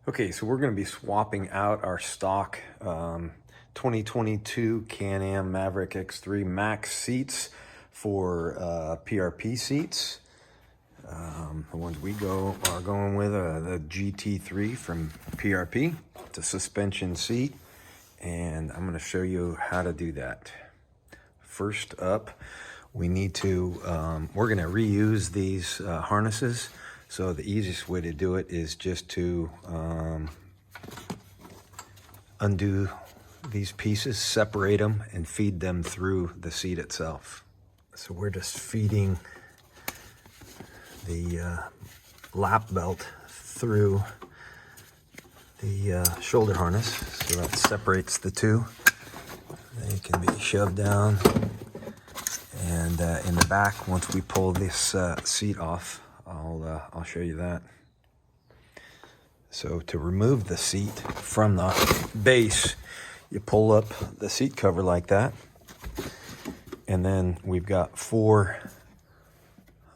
Okay, so we're going to be swapping out our stock 2022 Can-Am Maverick X3 Max seats for PRP seats. The ones we are going with are the GT3 from PRP. It's a suspension seat, and I'm going to show you how to do that. First up, we need to, we're going to reuse these harnesses. So the easiest way to do it is just to undo these pieces, separate them, and feed them through the seat itself. So we're just feeding the lap belt through the shoulder harness, so that separates the two. They can be shoved down, and in the back, once we pull this seat off, I'll show you that. So to remove the seat from the base, you pull up the seat cover like that, and then we've got 4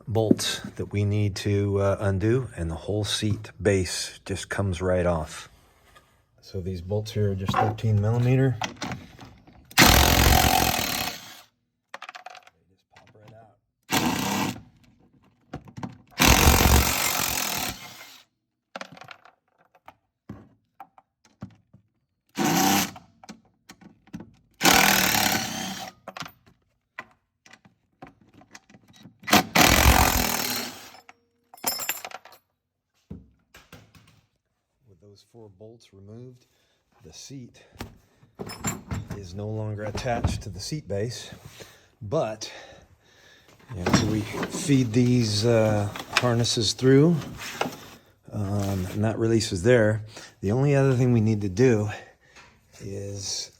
bolts that we need to undo, and the whole seat base just comes right off. So these bolts here are just 13 millimeter. Those 4 bolts removed, the seat is no longer attached to the seat base, but so we feed these harnesses through, and that releases there. The only other thing we need to do is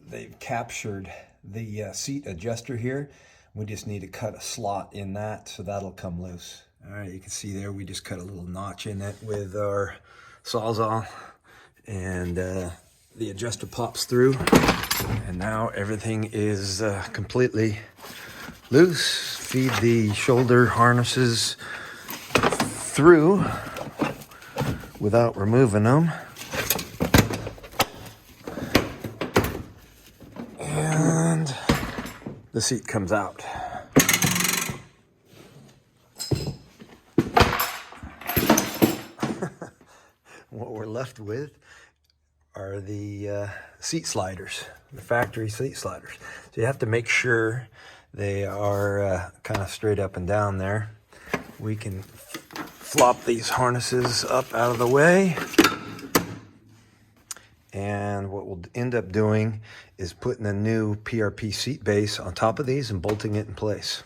they've captured the seat adjuster here. We just need to cut a slot in that, so that'll come loose. All right, you can see there we just cut a little notch in it with our Sawzall, and the adjuster pops through, and now everything is completely loose. Feed the shoulder harnesses through without removing them, and the seat comes out. What we're left with are the seat sliders, the factory seat sliders. So you have to make sure they are kind of straight up and down there. We can flop these harnesses up out of the way. And what we'll end up doing is putting a new PRP seat base on top of these and bolting it in place.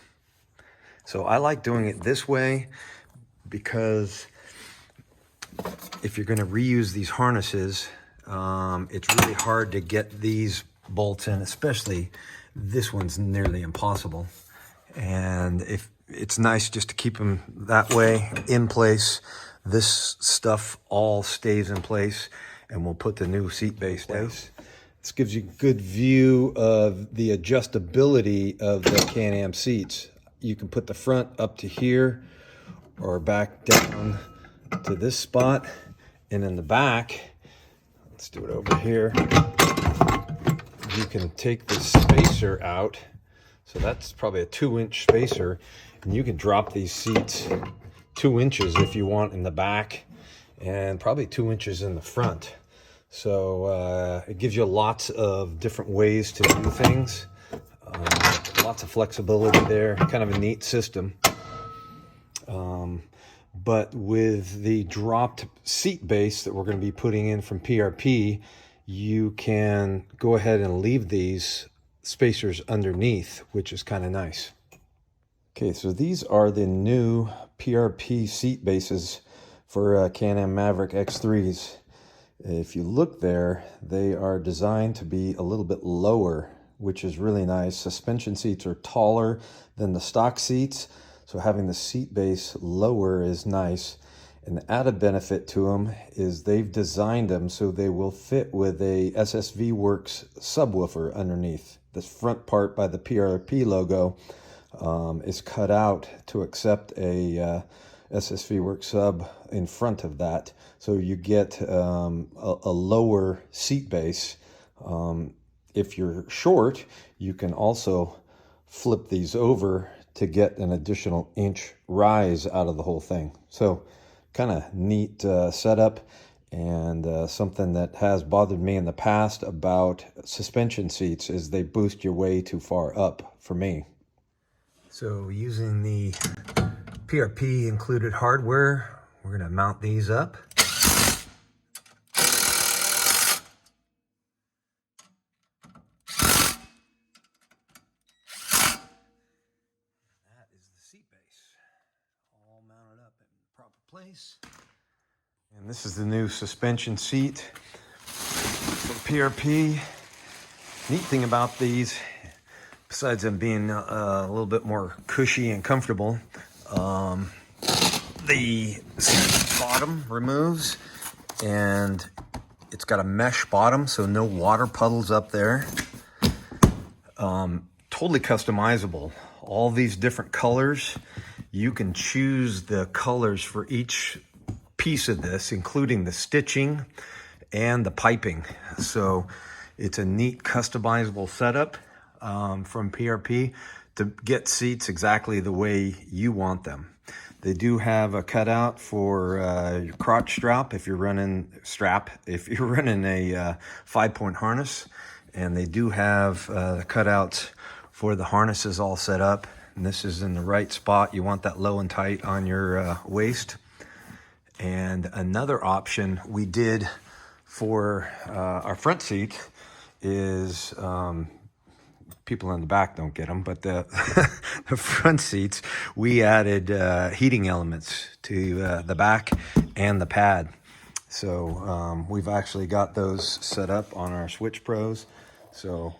So I like doing it this way because if you're going to reuse these harnesses, it's really hard to get these bolts in, especially this one's nearly impossible. And if it's nice just to keep them that way in place, this stuff all stays in place, and we'll put the new seat base down. This gives you a good view of the adjustability of the Can-Am seats. You can put the front up to here or back down to this spot, and in the back, let's do it over here, you can take the spacer out. So that's probably a 2-inch spacer, and you can drop these seats 2 inches if you want in the back, and probably 2 inches in the front. So it gives you lots of different ways to do things, lots of flexibility there, kind of a neat system. But with the dropped seat base that we're going to be putting in from PRP, you can go ahead and leave these spacers underneath, which is kind of nice. Okay, so these are the new PRP seat bases for Can-Am Maverick X3s. If you look there, they are designed to be a little bit lower, which is really nice. Suspension seats are taller than the stock seats, so having the seat base lower is nice. And the added benefit to them is they've designed them so they will fit with a SSV Works subwoofer underneath. This front part by the PRP logo is cut out to accept a SSV Works sub in front of that. So you get a lower seat base. If you're short, you can also flip these over to get an additional inch rise out of the whole thing. So kind of neat setup, and something that has bothered me in the past about suspension seats is they boost you way too far up for me. So using the PRP included hardware, we're going to mount these up. Seat base all mounted up in the proper place. And this is the new suspension seat from PRP. Neat thing about these, besides them being a little bit more cushy and comfortable, the bottom removes, and it's got a mesh bottom, so no water puddles up there. Totally customizable. All these different colors, you can choose the colors for each piece of this, including the stitching and the piping. So it's a neat customizable setup from PRP to get seats exactly the way you want them. They do have a cutout for your crotch strap if you're running a 5-point harness, and they do have the cutouts for the harnesses all set up, and this is in the right spot. You want that low and tight on your waist. And another option we did for our front seat is, people in the back don't get them, but the the front seats, we added heating elements to the back and the pad. So we've actually got those set up on our Switch Pros. So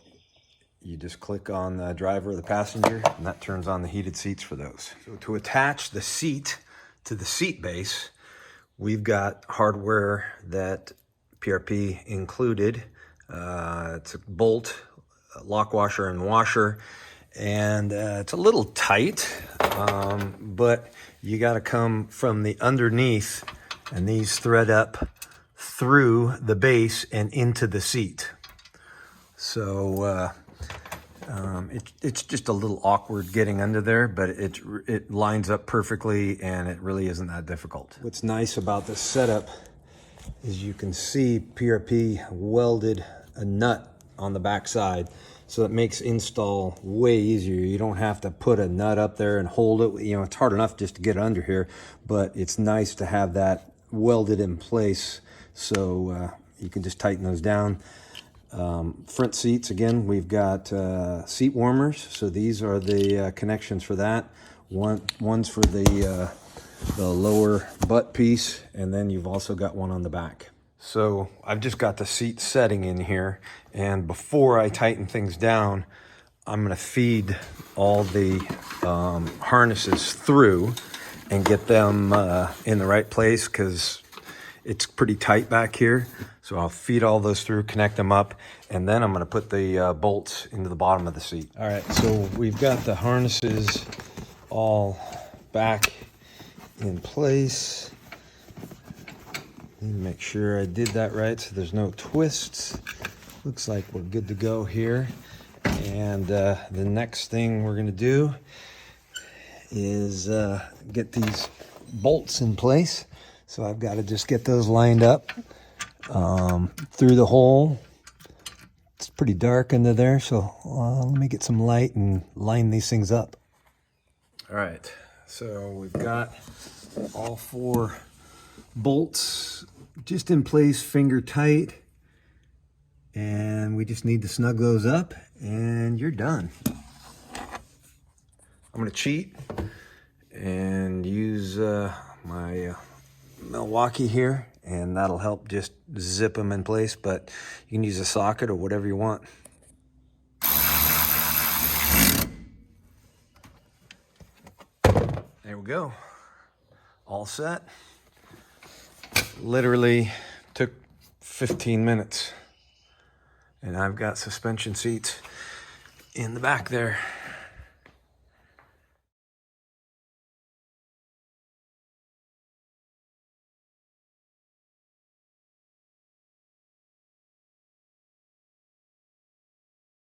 you just click on the driver or the passenger, and that turns on the heated seats for those. So to attach the seat to the seat base, we've got hardware that PRP included. It's a bolt, a lock washer and washer, and it's a little tight, but you got to come from the underneath, and these thread up through the base and into the seat. So it's just a little awkward getting under there, but it lines up perfectly, and it really isn't that difficult. What's nice about this setup is you can see PRP welded a nut on the back side, so it makes install way easier. You don't have to put a nut up there and hold it. You know, it's hard enough just to get under here, but it's nice to have that welded in place, so you can just tighten those down. Front seats, again, we've got seat warmers, so these are the connections for that. One's for the lower butt piece, and then you've also got one on the back. So I've just got the seat setting in here, and before I tighten things down, I'm going to feed all the harnesses through and get them in the right place, because it's pretty tight back here. So I'll feed all those through, connect them up, and then I'm going to put the bolts into the bottom of the seat. All right, so we've got the harnesses all back in place. Let me make sure I did that right so there's no twists. Looks like we're good to go here. And the next thing we're going to do is get these bolts in place. So I've got to just get those lined up through the hole. It's pretty dark under there, so let me get some light and line these things up. All right, so we've got all 4 bolts just in place, finger tight, and we just need to snug those up, and you're done. I'm going to cheat and use my Milwaukee here, and that'll help just zip them in place, but you can use a socket or whatever you want. There we go. All set. Literally took 15 minutes, and I've got suspension seats in the back there.